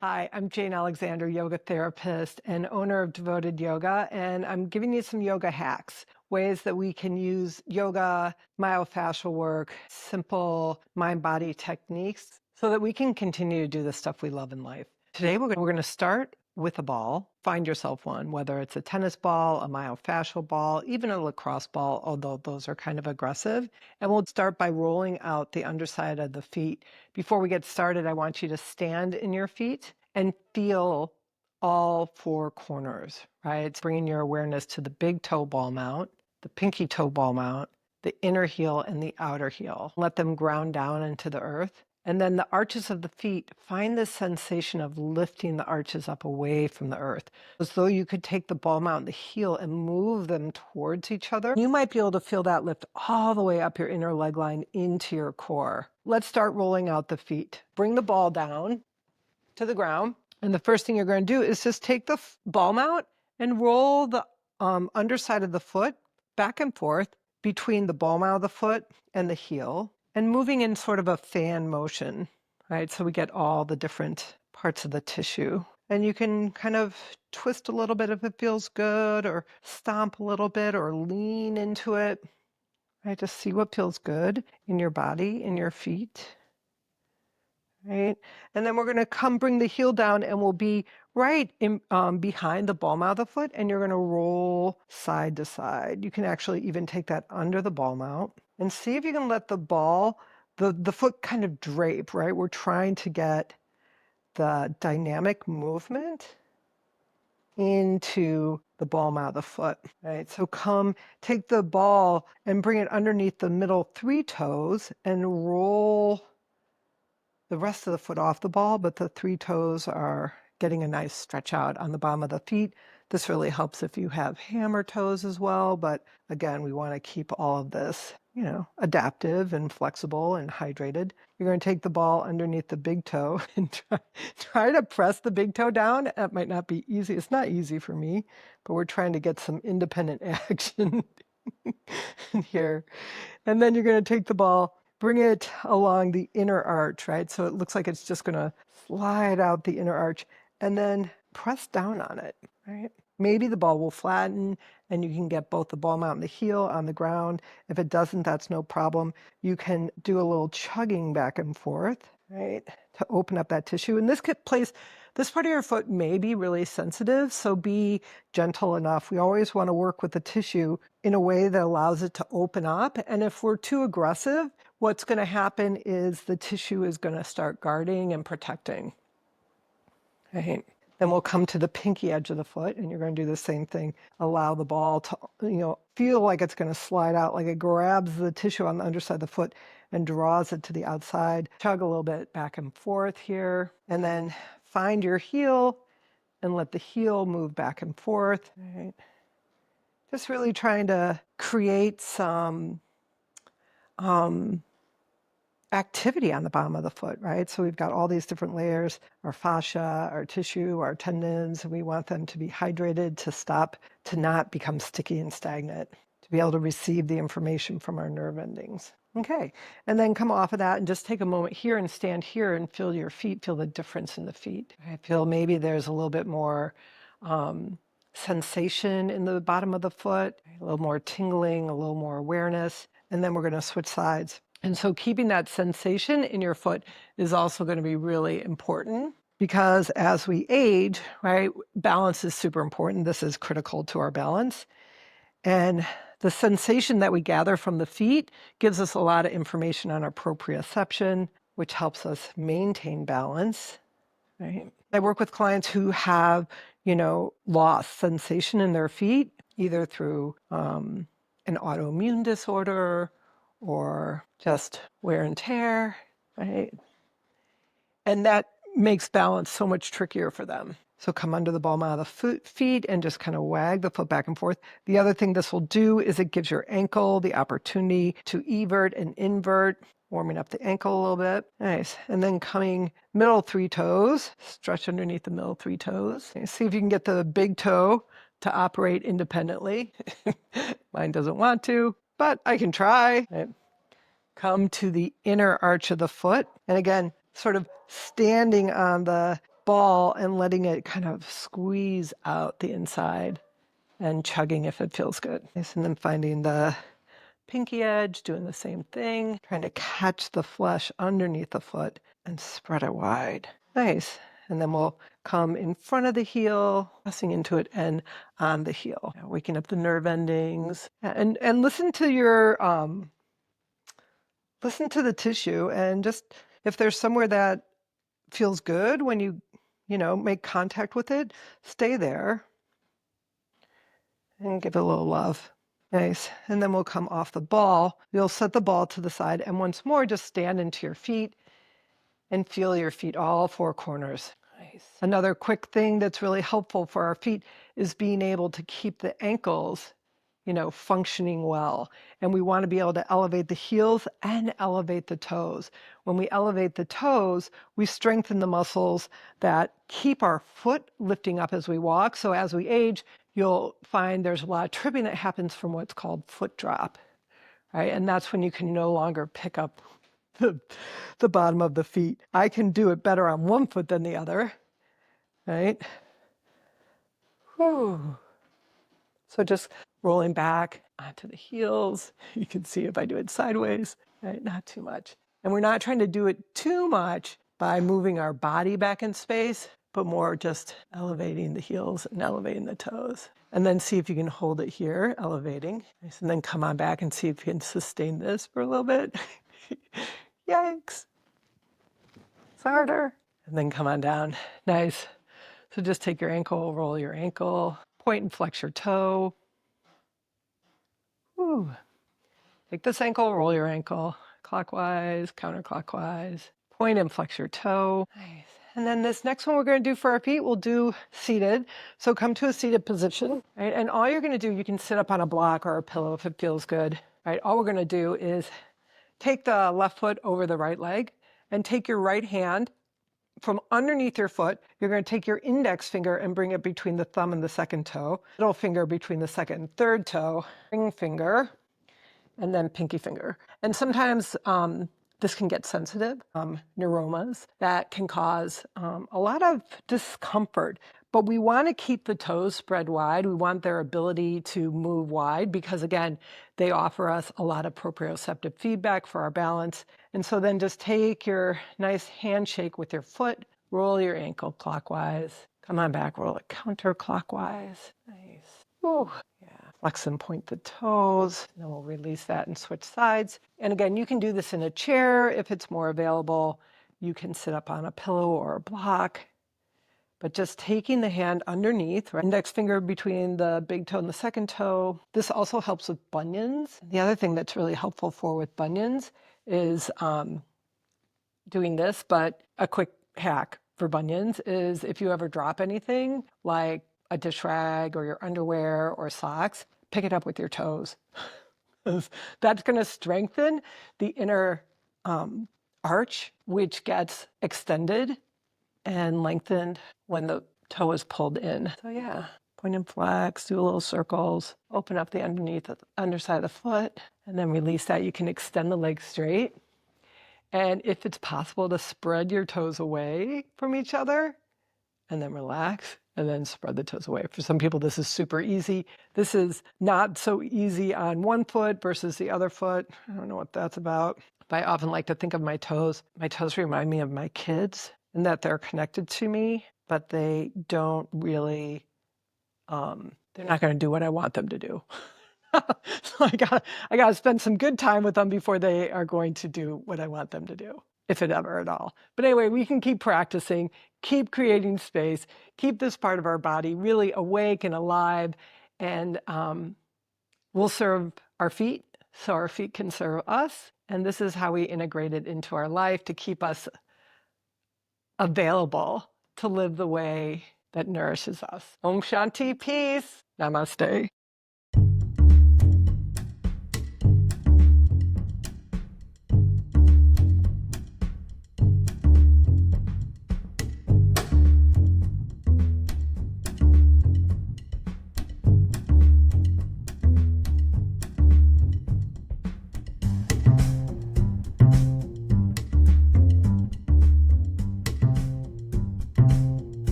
Hi, I'm Jane Alexander, yoga therapist and owner of Devoted Yoga, and I'm giving you some yoga hacks, ways that we can use yoga, myofascial work, simple mind-body techniques so that we can continue to do the stuff we love in life. Today, we're going to start with a ball. Find yourself one, whether it's a tennis ball, a myofascial ball, even a lacrosse ball, although those are kind of aggressive. And we'll start by rolling out the underside of the feet. Before we get started, I want you to stand in your feet and feel all four corners, right? Bringing your awareness to the big toe ball mount, the pinky toe ball mount, the inner heel and the outer heel. Let them ground down into the earth. And then the arches of the feet, find this sensation of lifting the arches up away from the earth, as though you could take the ball mount and the heel and move them towards each other. You might be able to feel that lift all the way up your inner leg line into your core. Let's start rolling out the feet. Bring the ball down to the ground. And the first thing you're going to do is just take the ball mount and roll the underside of the foot back and forth between the ball mount of the foot and the heel, and moving in sort of a fan motion, right? So we get all the different parts of the tissue. And you can kind of twist a little bit if it feels good, or stomp a little bit, or lean into it, right? Just see what feels good in your body, in your feet. Right? And then we're going to come bring the heel down, and we'll be right in, behind the ball mount of the foot, and you're going to roll side to side. You can actually even take that under the ball mount and see if you can let the ball, the foot kind of drape, right? We're trying to get the dynamic movement into the ball mount of the foot, right? So come take the ball and bring it underneath the middle three toes and roll the rest of the foot off the ball, but the three toes are getting a nice stretch out on the bottom of the feet. This really helps if you have hammer toes as well, but again, we want to keep all of this, adaptive and flexible and hydrated. You're going to take the ball underneath the big toe and try to press the big toe down. That might not be easy. It's not easy for me, but we're trying to get some independent action here. And then you're going to take the ball, bring it along the inner arch, right? So it looks like it's just going to slide out the inner arch, and then press down on it, right? Maybe the ball will flatten and you can get both the ball mount and the heel on the ground. If it doesn't, that's no problem. You can do a little chugging back and forth, right, to open up that tissue. And this part of your foot may be really sensitive, so be gentle enough. We always want to work with the tissue in a way that allows it to open up. And if we're too aggressive, what's going to happen is the tissue is going to start guarding and protecting. Right? Then we'll come to the pinky edge of the foot, and you're going to do the same thing. Allow the ball to, feel like it's going to slide out, like it grabs the tissue on the underside of the foot and draws it to the outside. Chug a little bit back and forth here, and then find your heel and let the heel move back and forth. Right? Just really trying to create some activity on the bottom of the foot, right? So we've got all these different layers, our fascia, our tissue, our tendons, and we want them to be hydrated, to not become sticky and stagnant, to be able to receive the information from our nerve endings. Okay, and then come off of that and just take a moment here and stand here and feel your feet, feel the difference in the feet. I feel maybe there's a little bit more sensation in the bottom of the foot, a little more tingling, a little more awareness, and then we're going to switch sides. And so keeping that sensation in your foot is also going to be really important, because as we age, right, balance is super important. This is critical to our balance. And the sensation that we gather from the feet gives us a lot of information on our proprioception, which helps us maintain balance, right? I work with clients who have, lost sensation in their feet, either through an autoimmune disorder or just wear and tear, right? And that makes balance so much trickier for them. So come under the ball mount of the feet and just kind of wag the foot back and forth. The other thing this will do is it gives your ankle the opportunity to evert and invert, warming up the ankle a little bit. Nice. And then coming middle three toes, stretch underneath the middle three toes. Okay, see if you can get the big toe to operate independently. Mine doesn't want to, but I can try. Right. come to the inner arch of the foot. And again, sort of standing on the ball and letting it kind of squeeze out the inside and chugging if it feels good. Nice. And then finding the pinky edge, doing the same thing, trying to catch the flesh underneath the foot and spread it wide. Nice. And then we'll come in front of the heel, pressing into it and on the heel, waking up the nerve endings. And listen to your listen to the tissue, and just if there's somewhere that feels good when you make contact with it, stay there and give it a little love. Nice. And then we'll come off the ball. You'll set the ball to the side, and once more, just stand into your feet and feel your feet, all four corners. Nice. Another quick thing that's really helpful for our feet is being able to keep the ankles, functioning well. And we want to be able to elevate the heels and elevate the toes. When we elevate the toes, we strengthen the muscles that keep our foot lifting up as we walk. So as we age, you'll find there's a lot of tripping that happens from what's called foot drop, right? And that's when you can no longer pick up the bottom of the feet. I can do it better on one foot than the other, right? Whew. So just rolling back onto the heels. You can see if I do it sideways, right? Not too much. And we're not trying to do it too much by moving our body back in space, but more just elevating the heels and elevating the toes. And then see if you can hold it here, elevating. Nice. And then come on back and see if you can sustain this for a little bit. Yikes. It's harder. And then come on down. Nice. So just take your ankle, roll your ankle, point and flex your toe. Whew. Take this ankle, roll your ankle, clockwise, counterclockwise, point and flex your toe. Nice. And then this next one we're going to do for our feet, we'll do seated. So come to a seated position, right? And all you're going to do, you can sit up on a block or a pillow if it feels good, right? All we're going to do is take the left foot over the right leg and take your right hand from underneath your foot. You're going to take your index finger and bring it between the thumb and the second toe, middle finger between the second and third toe, ring finger, and then pinky finger. And sometimes this can get sensitive, neuromas that can cause a lot of discomfort. But we want to keep the toes spread wide. We want their ability to move wide because, again, they offer us a lot of proprioceptive feedback for our balance. And so then just take your nice handshake with your foot, roll your ankle clockwise, come on back, roll it counterclockwise. Nice. Ooh. Yeah. Flex and point the toes, and then we'll release that and switch sides. And again, you can do this in a chair if it's more available. You can sit up on a pillow or a block. But just taking the hand underneath, right, index finger between the big toe and the second toe. This also helps with bunions. The other thing that's really helpful with bunions is doing this, but a quick hack for bunions is if you ever drop anything like a dish rag or your underwear or socks, pick it up with your toes. That's going to strengthen the inner arch, which gets extended and lengthened when the toe is pulled in. So yeah, point and flex, do a little circles, open up the underside of the foot, and then release that. You can extend the leg straight. And if it's possible to spread your toes away from each other, and then relax, and then spread the toes away. For some people, this is super easy. This is not so easy on one foot versus the other foot. I don't know what that's about. But I often like to think of my toes. My toes remind me of my kids and that they're connected to me, but they don't really, they're not going to do what I want them to do. So I gotta spend some good time with them before they are going to do what I want them to do, if it ever at all. But anyway, we can keep practicing, keep creating space, keep this part of our body really awake and alive, and we'll serve our feet so our feet can serve us. And this is how we integrate it into our life to keep us available to live the way that nourishes us. Om Shanti, peace. Namaste.